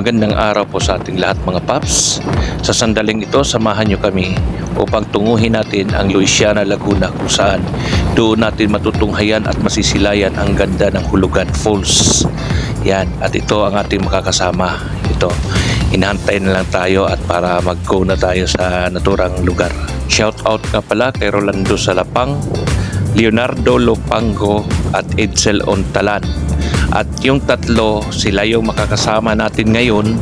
Magandang araw po sa ating lahat mga paps. Sa sandaling ito, samahan nyo kami upang tunguhin natin ang Luisiana, Laguna kung saan doon natin matutunghayan at masisilayan ang ganda ng Hulugan Falls. Yan, at ito ang ating makakasama. Ito, inahantay na lang tayo at para mag-go na tayo sa naturang lugar. Shout out nga pala kay Rolando Salapang, Leonardo Lopango at Edsel Ontalan. At yung tatlo, sila yung makakasama natin ngayon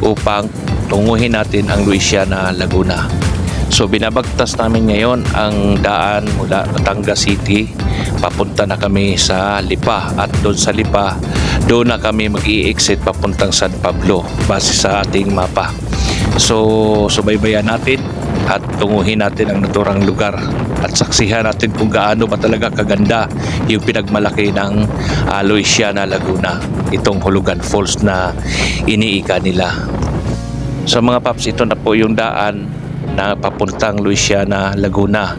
upang tunguhin natin ang Luisiana, Laguna. So binabagtas namin ngayon ang daan mula Batangas City. Papunta na kami sa Lipa at doon sa Lipa, doon na kami mag-i-exit papuntang San Pablo base sa ating mapa. So subaybayan natin at tunguhin natin ang naturang lugar at saksihan natin kung gaano ba talaga kaganda yung pinagmalaki ng Luisiana, Laguna, itong Hulugan Falls na iniika nila. So mga paps, ito na po yung daan na papuntang Luisiana, Laguna.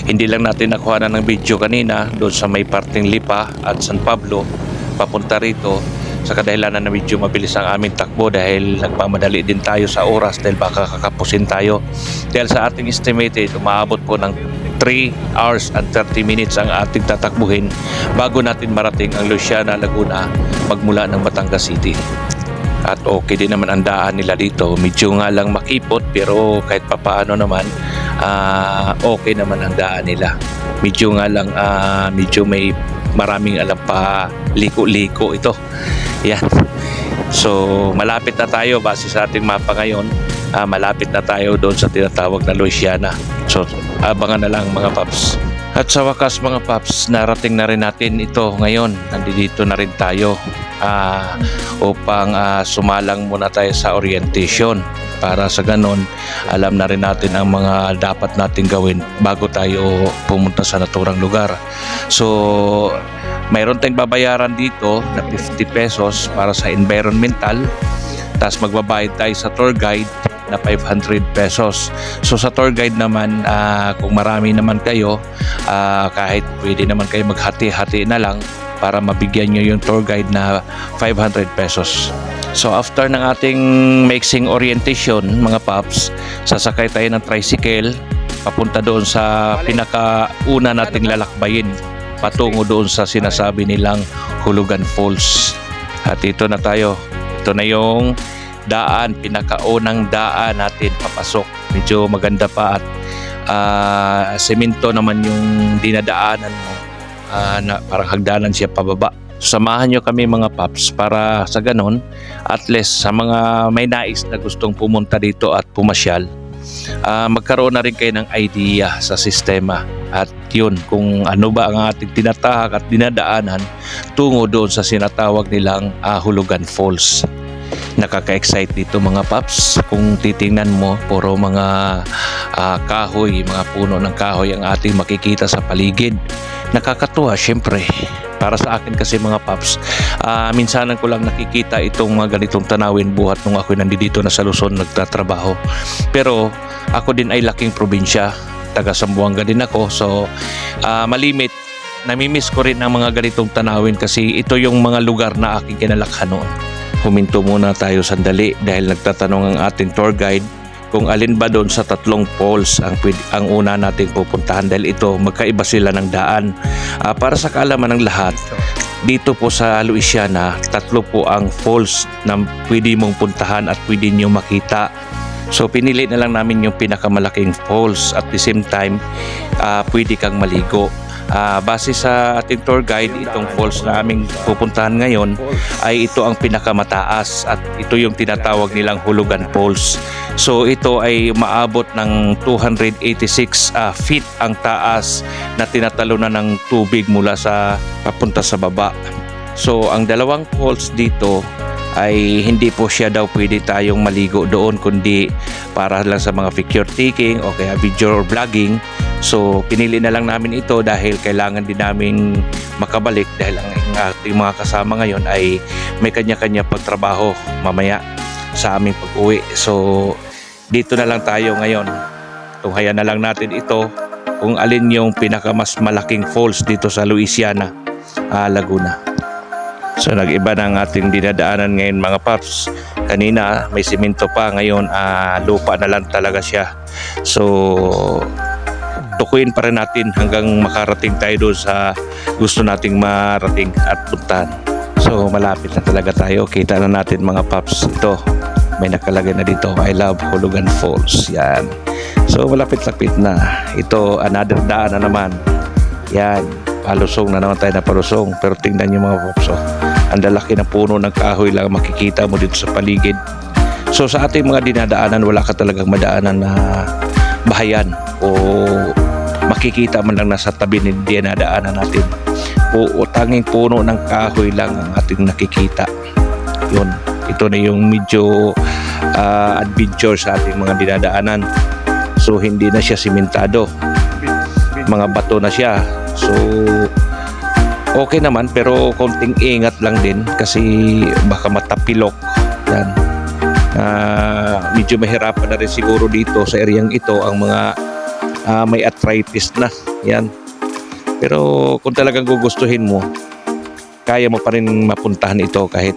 Hindi lang natin nakuha ng video kanina doon sa may parting Lipa at San Pablo papunta rito sa kadahilanan na medyo mabilis ang aming takbo dahil nagmamadali din tayo sa oras dahil baka kakapusin tayo. Dahil sa ating estimated, umaabot po ng 3 hours and 30 minutes ang ating tatakbuhin bago natin marating ang Luisiana, Laguna magmula ng Batangas City. At okay din naman ang daan nila dito. Medyo nga lang makipot pero kahit papaano naman okay naman ang daan nila. Medyo nga lang medyo may maraming alam pa liko-liko ito. Yan. So malapit na tayo base sa ating mapa ngayon. Malapit na tayo doon sa tinatawag na Luisiana. So abangan na lang mga paps. At sa wakas mga paps, narating na rin natin ito ngayon. Nandito na rin tayo upang sumalang muna tayo sa orientation. Para sa ganon, alam na rin natin ang mga dapat natin gawin bago tayo pumunta sa naturang lugar. So mayroon tayong babayaran dito na 50 pesos para sa environmental. Tapos magbabayad tayo sa tour guide na 500 pesos. So sa tour guide naman, kung marami naman kayo, kahit pwede naman kayo maghati-hati na lang para mabigyan nyo yung tour guide na 500 pesos. So after ng ating mixing orientation mga paps, sasakay tayo ng tricycle papunta doon sa pinakauna nating lalakbayin patungo doon sa sinasabi nilang Hulugan Falls. At ito na tayo. Ito na yung daan, pinakaunang daan natin papasok. Medyo maganda pa at semento naman yung dinadaanan mo, na parang hagdanan siya pababa. Samahan nyo kami mga paps para sa ganon, at least sa mga may nais na gustong pumunta dito at pumasyal, magkaroon na rin kayo ng idea sa sistema at yun kung ano ba ang ating tinatahak at dinadaanan tungo doon sa sinatawag nilang Hulugan Falls. Nakaka-excite dito mga paps. Kung titingnan mo, puro mga kahoy, mga puno ng kahoy ang ating makikita sa paligid. Nakakatuwa syempre. Para sa akin kasi mga paps, minsanan ko lang nakikita itong mga ganitong tanawin buhat nung ako nandito na sa Luzon nagtatrabaho. Pero ako din ay laking probinsya, taga Zamboanga din ako. So malimit, namimiss ko rin ang mga ganitong tanawin kasi ito yung mga lugar na aking kinalakhan noon. Huminto muna tayo sandali dahil nagtatanong ang ating tour guide kung alin ba doon sa tatlong falls ang una nating pupuntahan dahil ito magkaiba sila ng daan. Para sa kaalaman ng lahat, dito po sa Luisiana, tatlo po ang falls na pwede mong puntahan at pwede nyo makita. So pinili na lang namin yung pinakamalaking falls at the same time pwede kang maligo. Base sa ating tour guide, itong falls na aming pupuntahan ngayon ay ito ang pinakamataas at ito yung tinatawag nilang Hulugan Falls. So ito ay maabot ng 286 feet ang taas na tinatalunan ng tubig mula sa papunta sa baba. So ang dalawang falls dito ay hindi po siya daw pwede tayong maligo doon kundi para lang sa mga picture taking o kaya video or vlogging. So pinili na lang namin ito dahil kailangan din namin makabalik dahil ang ating mga kasama ngayon ay may kanya-kanya pagtrabaho mamaya sa aming pag-uwi. So dito na lang tayo ngayon. Tunghayan na lang natin ito kung alin yung pinakamas malaking falls dito sa Luisiana, Laguna. So nag-iba na ang ating dinadaanan ngayon mga paps. Kanina may simento pa, ngayon lupa na lang talaga siya. So tukuyin pa rin natin hanggang makarating tayo doon sa gusto nating marating at puntahan. So malapit na talaga tayo. Kita na natin mga paps. Ito, may nakalagay na dito, I love Hulugan Falls. Yan. So malapit-lapit na. Ito, another daan na naman. Yan. Palusong na naman tayo na palusong. Pero tingnan nyo mga paps. Oh. Ang lalaki na puno ng kahoy lang makikita mo dito sa paligid. So sa ating mga dinadaanan, wala ka talagang madaanan na bahayan o makikita man lang nasa tabi ng dinadaanan natin. O tanging puno ng kahoy lang ang ating nakikita. Yun. Ito na yung medyo adventure sa ating mga dinadaanan. So hindi na siya simentado. Mga bato na siya. So okay naman pero konting ingat lang din kasi baka matapilok. Yan. Medyo mahirapan na rin siguro dito sa areang ito ang mga may arthritis na. Yan. Pero kung talagang gugustuhin mo, kaya mo pa rin mapuntahan ito kahit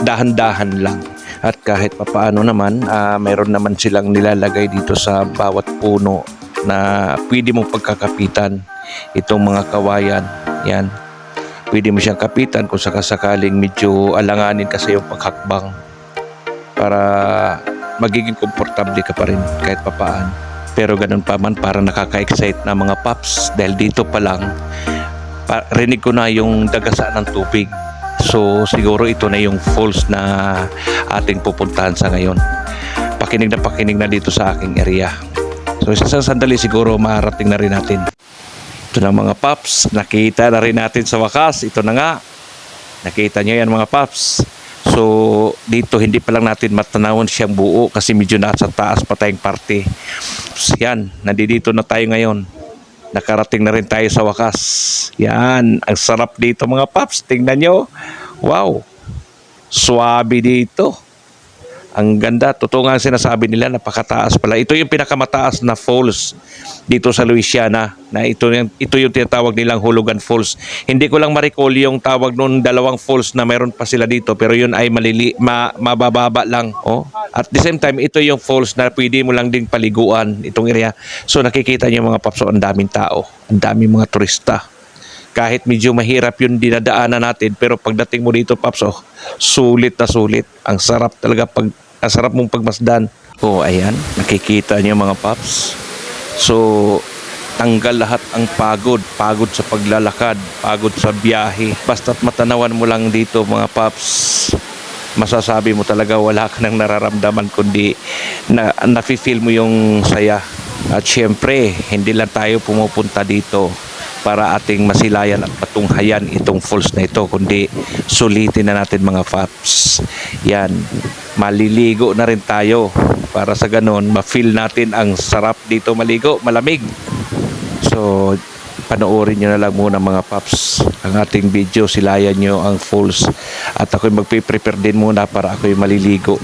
dahan-dahan lang. At kahit papaano naman, mayroon naman silang nilalagay dito sa bawat puno na pwede mong pagkakapitan itong mga kawayan. Yan. Pwede mo siyang kapitan kung sakasakaling medyo alanganin kasi yung paghakbang para magiging komportable ka pa rin kahit papaan. Pero ganun pa man, para nakaka-excite na mga paps dahil dito pa lang rinig ko na yung dagasa ng tubig. So siguro ito na yung falls na ating pupuntahan sa ngayon. Pakinig na dito sa aking area. So sa sandali siguro marating na rin natin. Ito na mga paps, nakita na rin natin sa wakas. Ito na nga, nakita nyo yan mga paps. So dito hindi pa lang natin matanawon siyang buo kasi medyo nasa taas pa tayong parte. So, yan, nandito na tayo ngayon. Nakarating na rin tayo sa wakas. Yan, ang sarap dito mga paps. Tingnan nyo. Wow, swabe dito. Ang ganda. Totoo nga ang sinasabi nila, napakataas pala. Ito yung pinakamataas na falls dito sa Louisiana. Na ito yung tinatawag nilang Hulugan Falls. Hindi ko lang ma-recall yung tawag nung dalawang falls na mayroon pa sila dito. Pero yun ay mabababa lang. Oh. At the same time, ito yung falls na pwede mo lang ding paliguan itong area. So nakikita niyo mga paps, ang daming tao. Ang daming mga turista. Kahit medyo mahirap yung dinadaanan natin, pero pagdating mo dito, paps, oh, sulit na sulit. Ang sarap talaga, ang sarap mong pagmasdan. Oh, ayan, nakikita niyo mga paps. So, tanggal lahat ang pagod sa paglalakad, pagod sa biyahe. Basta't matanawan mo lang dito mga paps, masasabi mo talaga wala ka nang nararamdaman kundi nafe-feel mo yung saya. At syempre, hindi lang tayo pumupunta dito para ating masilayan at patunghayan itong falls na ito, kundi sulitin na natin mga paps. Yan, maliligo na rin tayo para sa ganon ma-feel natin ang sarap dito maligo, malamig. So panoorin nyo na lang muna mga paps ang ating video, silayan nyo ang falls at ako'y magpe-prepare din muna para ako'y maliligo.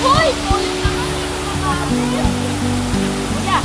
Hoy! Ulit naman yung mga Kuya!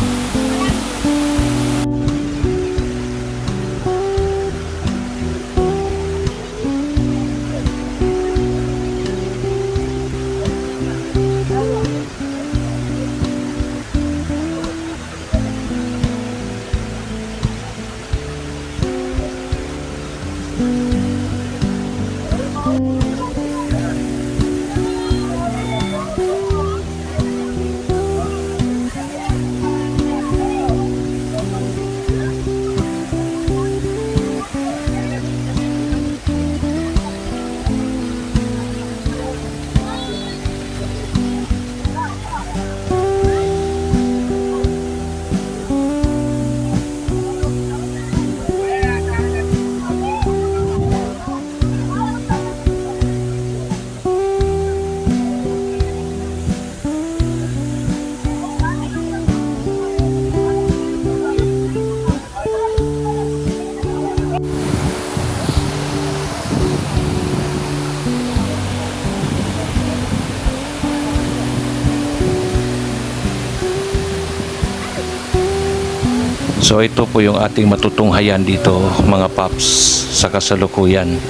So ito po yung ating matutunghayan dito mga paps sa kasalukuyan.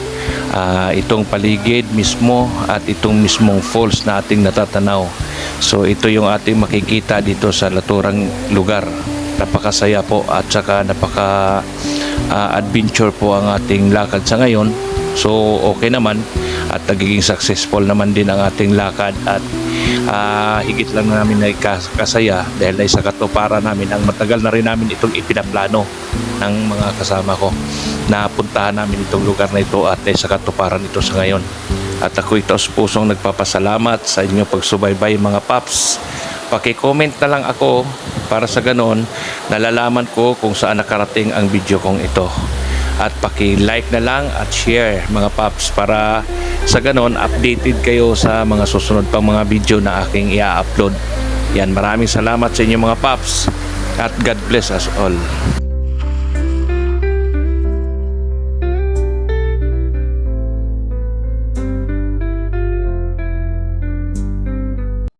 Itong paligid mismo at itong mismong falls na ating natatanaw. So ito yung ating makikita dito sa naturang lugar. Napakasaya po at saka napaka adventure po ang ating lakad sa ngayon. So okay naman at nagiging successful naman din ang ating lakad at higit lang namin na kasaya dahil ay sa katuparan namin ang matagal na rin namin itong ipinaplano ng mga kasama ko na puntahan namin itong lugar na ito at ay sa katuparan ito sa ngayon. At ako ito sa pusong nagpapasalamat sa inyong pagsubaybay mga paps. Paki-comment na lang ako para sa ganon nalalaman ko kung saan nakarating ang video kong ito. At paki-like na lang at share mga paps para sa ganon updated kayo sa mga susunod pang mga video na aking i-upload. Yan, maraming salamat sa inyo mga paps at God bless us all.